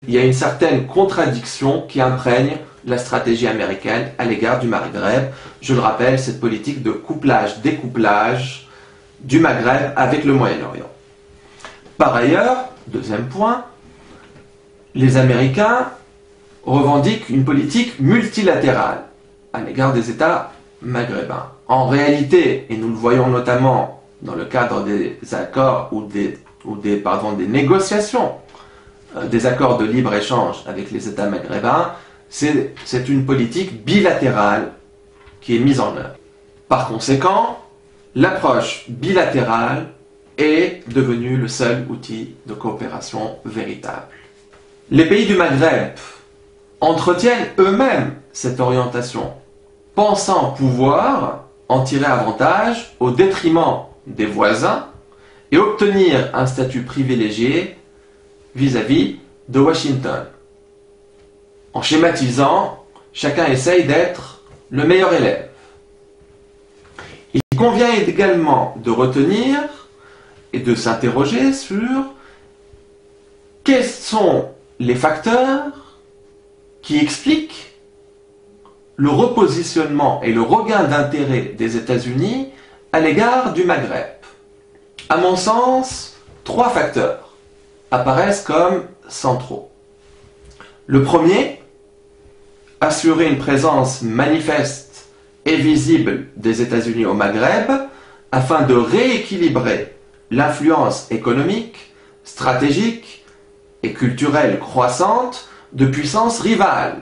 Il y a une certaine contradiction qui imprègne la stratégie américaine à l'égard du Maghreb. Je le rappelle, cette politique de couplage-découplage du Maghreb avec le Moyen-Orient. Par ailleurs, deuxième point, les Américains revendiquent une politique multilatérale à l'égard des États maghrébins. En réalité, et nous le voyons notamment dans le cadre des accords ou des négociations, des accords de libre-échange avec les États maghrébins, c'est une politique bilatérale qui est mise en œuvre. Par conséquent, l'approche bilatérale est devenue le seul outil de coopération véritable. Les pays du Maghreb entretiennent eux-mêmes cette orientation, pensant pouvoir en tirer avantage au détriment des voisins et obtenir un statut privilégié vis-à-vis de Washington. En schématisant, chacun essaye d'être le meilleur élève. Il convient également de retenir et de s'interroger sur quels sont les facteurs qui expliquent le repositionnement et le regain d'intérêt des États-Unis à l'égard du Maghreb. À mon sens, 3 facteurs apparaissent comme centraux. Le premier, assurer une présence manifeste et visible des États-Unis au Maghreb afin de rééquilibrer l'influence économique, stratégique et culturelle croissante de puissances rivales.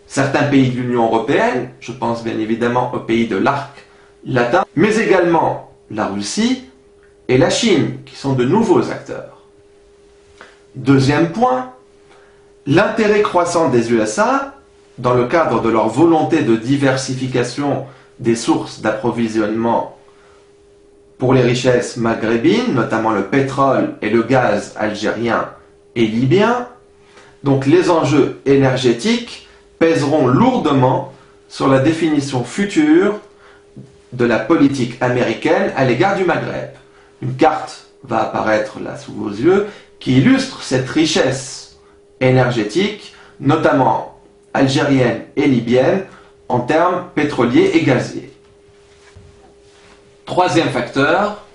Certains pays de l'Union européenne, je pense bien évidemment aux pays de l'arc latin, mais également la Russie et la Chine, qui sont de nouveaux acteurs. Deuxième point, l'intérêt croissant des USA, dans le cadre de leur volonté de diversification des sources d'approvisionnement pour les richesses maghrébines, notamment le pétrole et le gaz algérien et libyen. Donc les enjeux énergétiques pèseront lourdement sur la définition future de la politique américaine à l'égard du Maghreb. Une carte va apparaître là sous vos yeux qui illustre cette richesse énergétique, notamment algérienne et libyenne, en termes pétroliers et gaziers. Troisième facteur,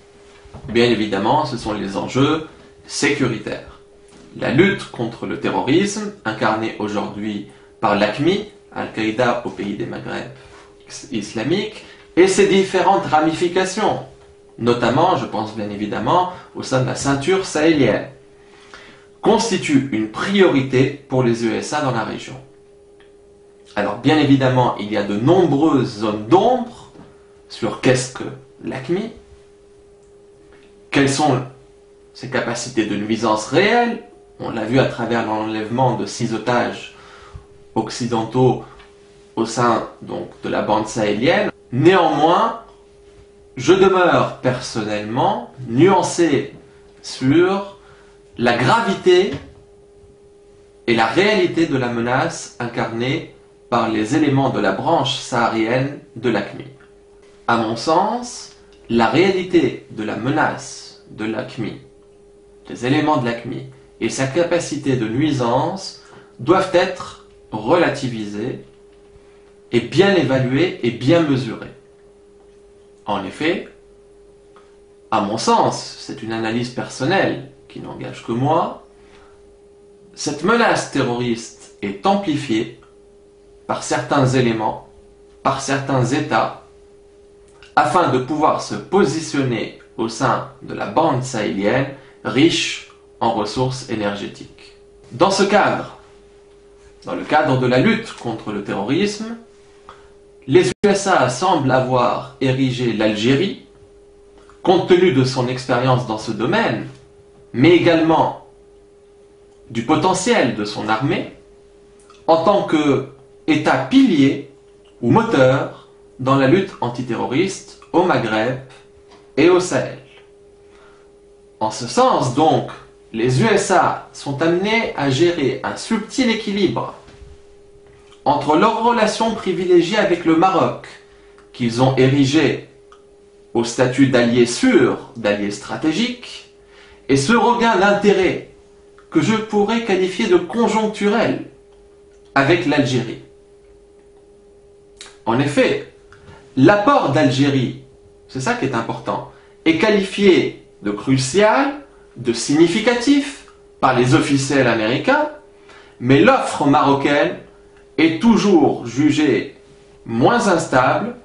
bien évidemment, ce sont les enjeux sécuritaires. La lutte contre le terrorisme, incarnée aujourd'hui par l'AQMI, Al-Qaïda au pays des Maghreb islamiques, et ses différentes ramifications, notamment, je pense bien évidemment, au sein de la ceinture sahélienne, constitue une priorité pour les USA dans la région. Alors bien évidemment, il y a de nombreuses zones d'ombre sur qu'est-ce que l'AQMI, quelles sont ses capacités de nuisance réelles. On l'a vu à travers l'enlèvement de 6 otages occidentaux au sein donc de la bande sahélienne. Néanmoins, je demeure personnellement nuancé sur la gravité et la réalité de la menace incarnée par les éléments de la branche saharienne de l'AQMI. À mon sens, la réalité de la menace de l'AQMI, des éléments de l'AQMI et sa capacité de nuisance doivent être relativisées et bien évaluées et bien mesurées. En effet, à mon sens, c'est une analyse personnelle qui n'engage que moi, cette menace terroriste est amplifiée par certains éléments, par certains États, afin de pouvoir se positionner au sein de la bande sahélienne riche en ressources énergétiques. Dans ce cadre, dans le cadre de la lutte contre le terrorisme, les USA semblent avoir érigé l'Algérie, compte tenu de son expérience dans ce domaine, mais également du potentiel de son armée, en tant qu'État pilier ou moteur dans la lutte antiterroriste au Maghreb et au Sahel. En ce sens, donc, les USA sont amenés à gérer un subtil équilibre entre leur relation privilégiée avec le Maroc, qu'ils ont érigé au statut d'allié sûr, d'allié stratégique, et ce regain d'intérêt que je pourrais qualifier de conjoncturel avec l'Algérie. En effet, l'apport d'Algérie, c'est ça qui est important, est qualifié de crucial, de significatif par les officiels américains, mais l'offre marocaine est toujours jugée moins instable,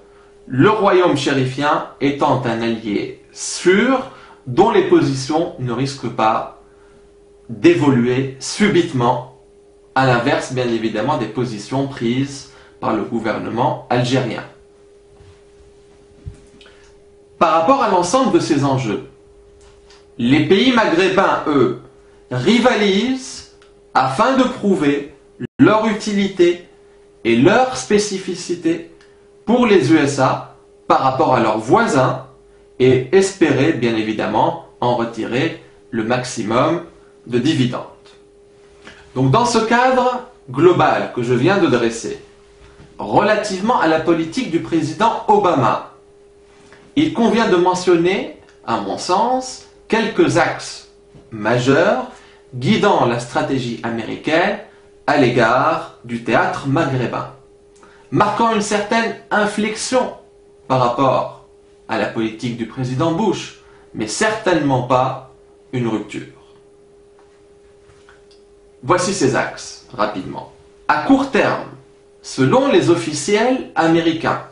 le royaume chérifien étant un allié sûr dont les positions ne risquent pas d'évoluer subitement, à l'inverse bien évidemment des positions prises par le gouvernement algérien. Par rapport à l'ensemble de ces enjeux, les pays maghrébins, eux, rivalisent afin de prouver leur utilité et leur spécificité pour les USA par rapport à leurs voisins et espérer bien évidemment en retirer le maximum de dividendes. Donc dans ce cadre global que je viens de dresser, relativement à la politique du président Obama, il convient de mentionner, à mon sens, quelques axes majeurs guidant la stratégie américaine à l'égard du théâtre maghrébin, marquant une certaine inflexion par rapport à la politique du président Bush, mais certainement pas une rupture. Voici ces axes, rapidement. À court terme, selon les officiels américains,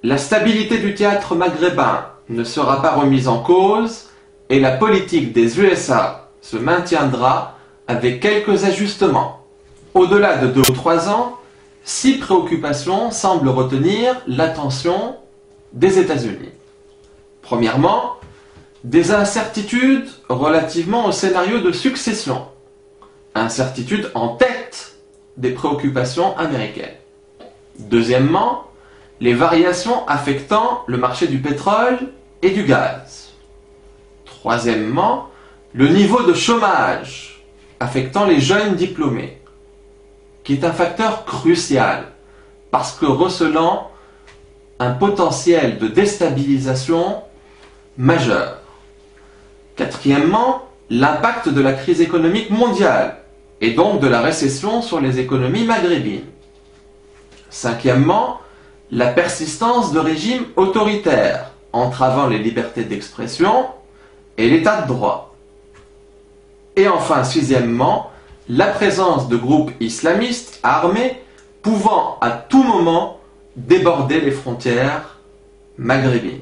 la stabilité du théâtre maghrébin ne sera pas remise en cause et la politique des USA se maintiendra avec quelques ajustements. Au-delà de 2 ou 3 ans, 6 préoccupations semblent retenir l'attention des États-Unis. Premièrement, des incertitudes relativement au scénario de succession. Incertitudes en tête des préoccupations américaines. Deuxièmement, les variations affectant le marché du pétrole et du gaz. Troisièmement, le niveau de chômage affectant les jeunes diplômés, qui est un facteur crucial parce que recelant un potentiel de déstabilisation majeur. Quatrièmement, l'impact de la crise économique mondiale et donc de la récession sur les économies maghrébines. Cinquièmement, la persistance de régimes autoritaires entravant les libertés d'expression et l'état de droit. Et enfin, sixièmement, la présence de groupes islamistes armés pouvant à tout moment déborder les frontières maghrébines.